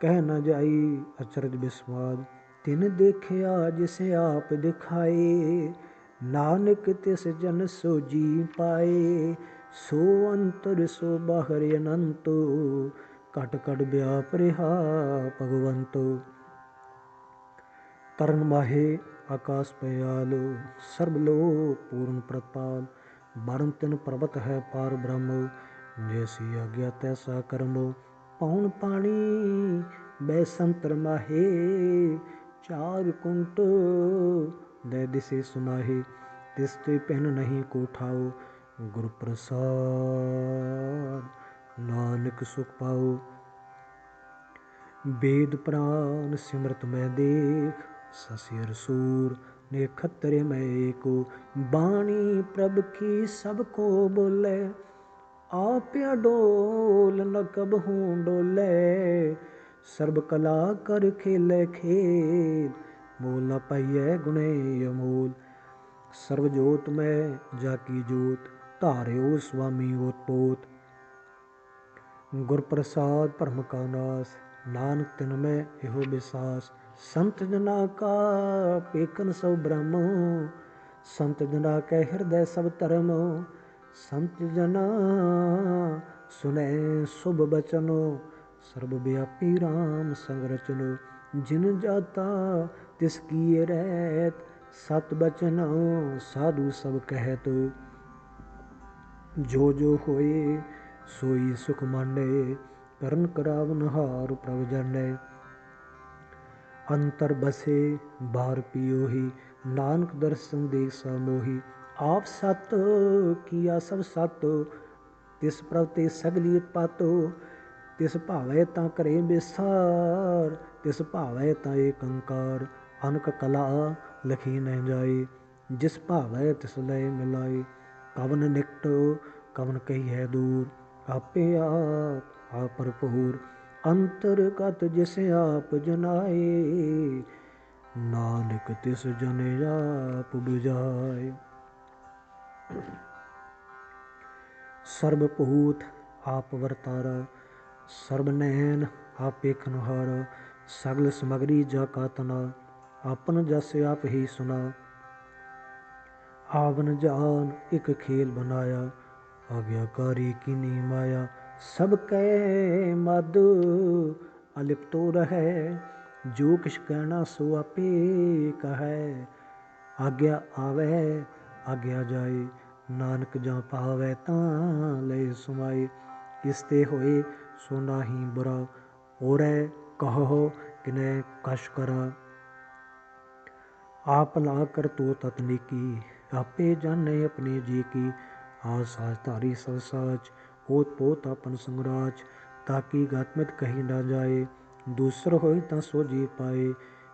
कह न जाई अचरज विस्माद। तिन देखिया जिसे आप दिखाए, नानक तिस जन सो जी पाए। सो अंतर सो बाहर अनंत, कट कट व्याप रहा भगवंत। तरन माहे आकाश पयालो, सर्वलोक पूर्ण प्रताल। बरन तिन पर्वत है पार ब्रह्म, जैसी आज्ञा तैसा कर्मो, पौन पानी बैसंतर माहे, चार कुंट दे दिसे सुनाहे, तिसते पहन नहीं को ठाओ, गुरु प्रसाद नानक सुख पाओ। वेद प्राण सिमरत में देख, ससिर सूर नेखत्र में एको, बाणी प्रभ की सबको बोले, आप डोल न कबहू डोले, सर्ब कला कर खेले खेल, मोल न पाइये गुणे अमोल। सर्वजोत में जाकी जोत, धार्यो स्वामी ओतपोत, गुर प्रसाद परम का नास, नानक तिन में एहो विश्वास। संत जना का पेकन सब ब्रह्म, संत जना के हृदय सब धर्म, संत जना सुने शुभ बचनो, सर्वव्यापी राम संग रचनो, जिन जाता तिसकी रहत, सत बचन साधु सब कहत, जो जो होए सोई सुख मांडे, करन करावन हार प्रभ जाने। अंतर बसे बाहर पियो ही, नानक दर्शन देख सा मोही, आप सत किया सब सत, तिस प्रभ ते सगली उत्पातो, तिस भावै ता करे विसार, तिस भावै ता एक अंकार, अनक कला लखी न जाए, जिस भावै तिस लय मिलाए, कवन निकट कवन कही है दूर, आपे आप भरपूर, अंतरगत जिस आप जनाए, नानक तिस जन आप बुझाए। सर्वभूत आप वर्तारा, सर्वनैन आप पेखनहारा, सगल समगरी जा का तना, आपन जस आप ही सुना, आवन जान एक खेल बनाया, आज्ञाकारी कीनी माया, सब कै मद अलिप्तो रहे, जो किछ कहना सो आपे कहे, आज्ञा आवे आज्ञा जाए, नानक जा पावे तां लय सुमाए, किसते होए सो नाहीं बुरा, ओरै कहो किनै कछ करा, आप ला कर तो ततनिकी, आपे जाने अपने जी की, आस साज धारी सब साच, ओत पोत अपन संगराज, ताकि गात्मित कही ना जाए, दूसर होई ता सो जी पाए,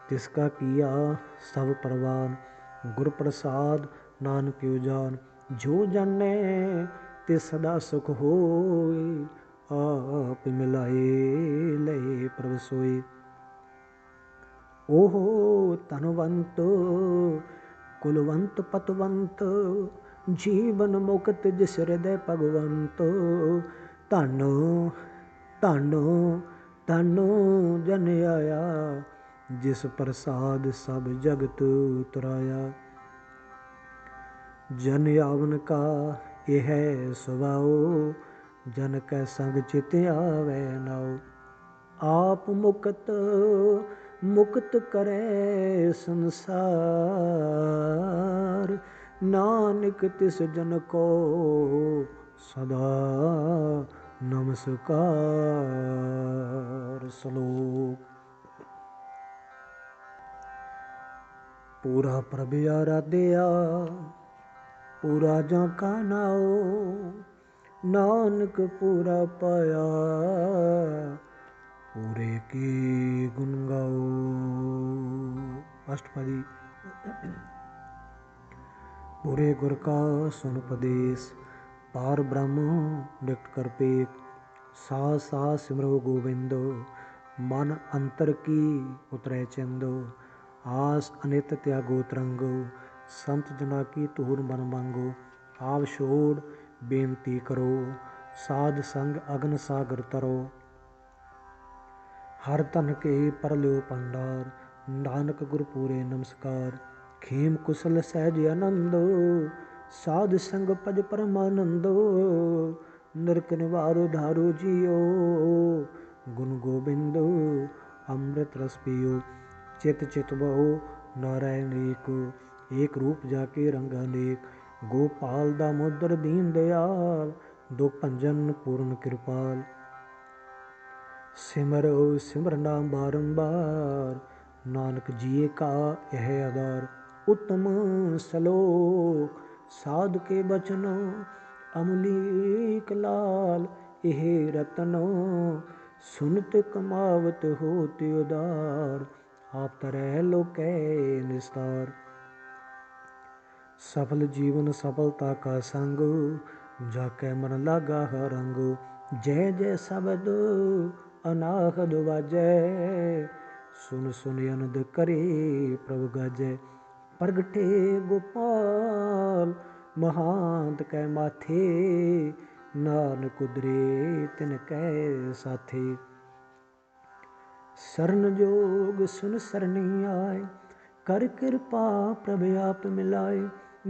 तिसका किया सब परवान, गुर प्रसाद नानक क्यों जान, जो जाने ते सदा सुख होए, आप मिलाए लय प्रभ सोए। ओहो धनवंत कुलवंत पतवंत, जीवन मुक्त जिस हृदय भगवंत, धन धन धन जन आया, जिस प्रसाद सब जगत तुराया, जन आवन का यह स्वभाव, जन कै संग चित आवे नाओ, आप मुक्त मुक्त करे संसार, नानक तिस जन को सदा नमस्कार। श्लोक। पूरा प्रभ आराध्या, पूरा जाका नाओ, नानक पूरा पाया, पूरे की गुण गाओ। अष्टपदी। पूरे गुर का सुन उपदेश, पार ब्रह्म निकट कर पेख, सास सास सिमरो गोविंदो, मन अंतर की उतरे चिंदो, आस अनित त्यागो तरंगो, संत जना की तूर मन मांगो, आव छोड़ बेनती करो, साध संग अग्न सागर तरो, हर धन के पर ल्यो भंडार, नानक गुर पूरे नमस्कार, खेम कुशल सहज आनंदो, साध संग पज परमानंदो, नरक निवारो धारो जियो, गुण गोबिंदो अमृत रस पियो, चित चित बहु नारायण एक रूप जाके रंग अनेक, गोपाल दामोदर दीन दयाल, दुख भंजन पूर्ण कृपाल। सिमरो सिमर नाम बारंबार, नानक जिए का यह आधार। उत्तम सलोक साध के बचनो, अमलीक लाल यह रतनो। सुनत कमावत होत उदार, आप तरह लोकै निस्तार। सफल जीवन सफलता का संग, जाकै मन लागा हर रंग। जय जय शब्द अनाहद वाजै, सुन सुन अनद करे प्रभु गाजै। प्रगटे गोपाल महांत कै माथे, नानक उदरे तिन कै साथे। शरण जोग सुन सरनी आए, कर कृपा प्रभ आप मिलाए।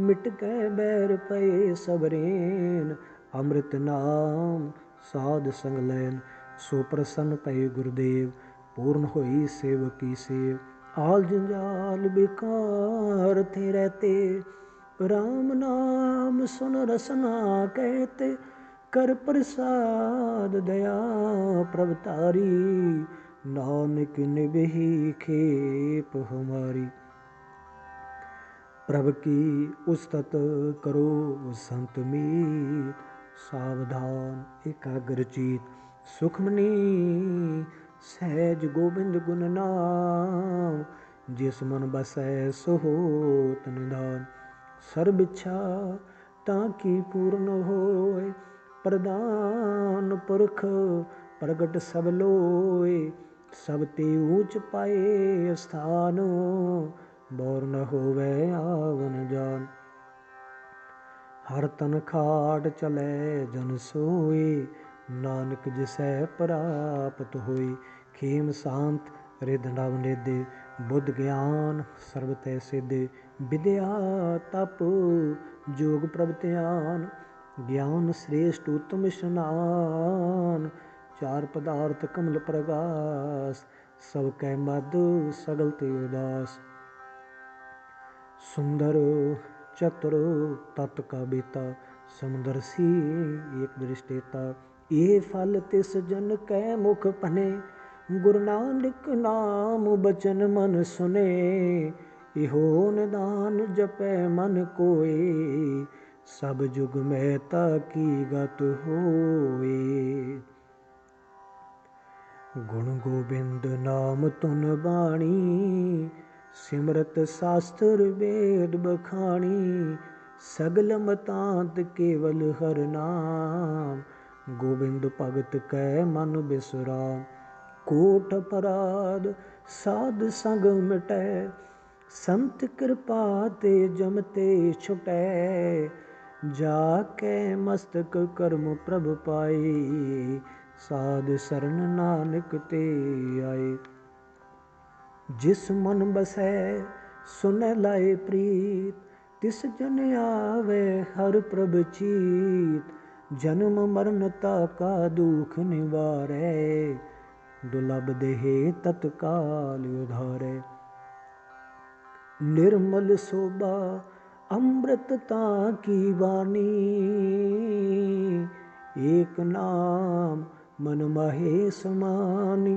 मिट गए बैर पए सबरेन, अमृत नाम साध संग लैन। सो प्रसन्न पए गुरुदेव, पूर्ण होई सेवकी सेव। आल जंजाल बेकार थे रहते, राम नाम सुन रसना कहते। कर प्रसाद दया प्रभ तारी, नानक निबहि खेप हमारी। प्रभ की उस्तत करो संत मीत, सावधान एकाग्र चित। सुखमनी सहज गोबिंद गुण नाम, जिस मन बसै सो होत निधान। सर्ब इच्छा ताकी पूर्ण होय, प्रदान पुरख प्रगट सब लोय। सब ते ऊंच पाए स्थान, बोर न होवै आवन जान। हर तन खाट चलै जन सोए, नानक जिसै प्राप्त होई। खेम शांत रिद नव निधि, बुद्ध ज्ञान सर्ब तै सिद्धि। विद्या तप जोग प्रभ ध्यान, ज्ञान श्रेष्ठ उत्तम स्नान। चार पदार्थ कमल प्रगास, सब कै मद सगल ते उदास। सुंदर चतुर तत् का बेता, समदर्शी एक दृष्टेता। ये फल तिस जन कै मुख पने, गुरु नानक नाम बचन मन सुने। इहो निदान जपै मन कोय, सब जुग में ताकी गत होए। गुण गोबिंद नाम तुन बाणी, सिमरत शास्त्र वेद बखाणी। सगल मतांत केवल हर नाम, गोबिंद भगत कै मन बिसराम। कोट अपराध साध संग मिटै, संत कृपा ते जमते छुटै। जाकै मस्तक कर्म प्रभ पाए, साध सरन नानक ते आए। जिस मन बसै सुनै लाए प्रीत, तिस जन आवे हर प्रभ चीत। जन्म मरण ताका दुख निवारै, दुर्लभ देह तत्काल उधारै। निर्मल शोभा अमृत ताकी वाणी, एक नाम मन माहे समानी।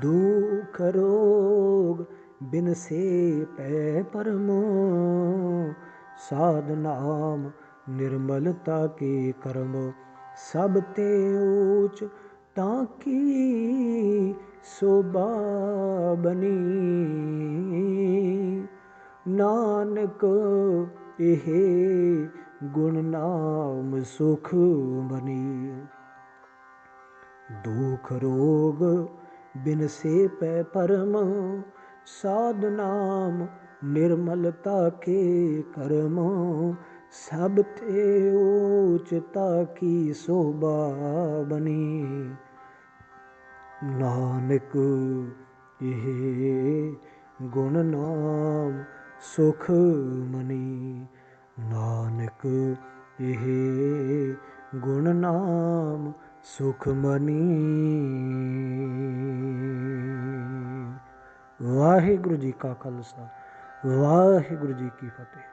दुख रोग बिनसे पै परमो, साध नाम निर्मलता के कर्म। सब ते ऊच ताकी शोभा बनी, नानक एहे गुण नाम सुख बनी। दुख रोग बिनसे पै परम, साध नाम निर्मलता के कर्म। सब ते ऊचता की शोभा बनी, नानक एहे गुण नाम सुख मनी। नानक एहे गुण नाम सुख मनी। वाहिगुरु जी का खालसा, वाहिगुरु जी की फतेह।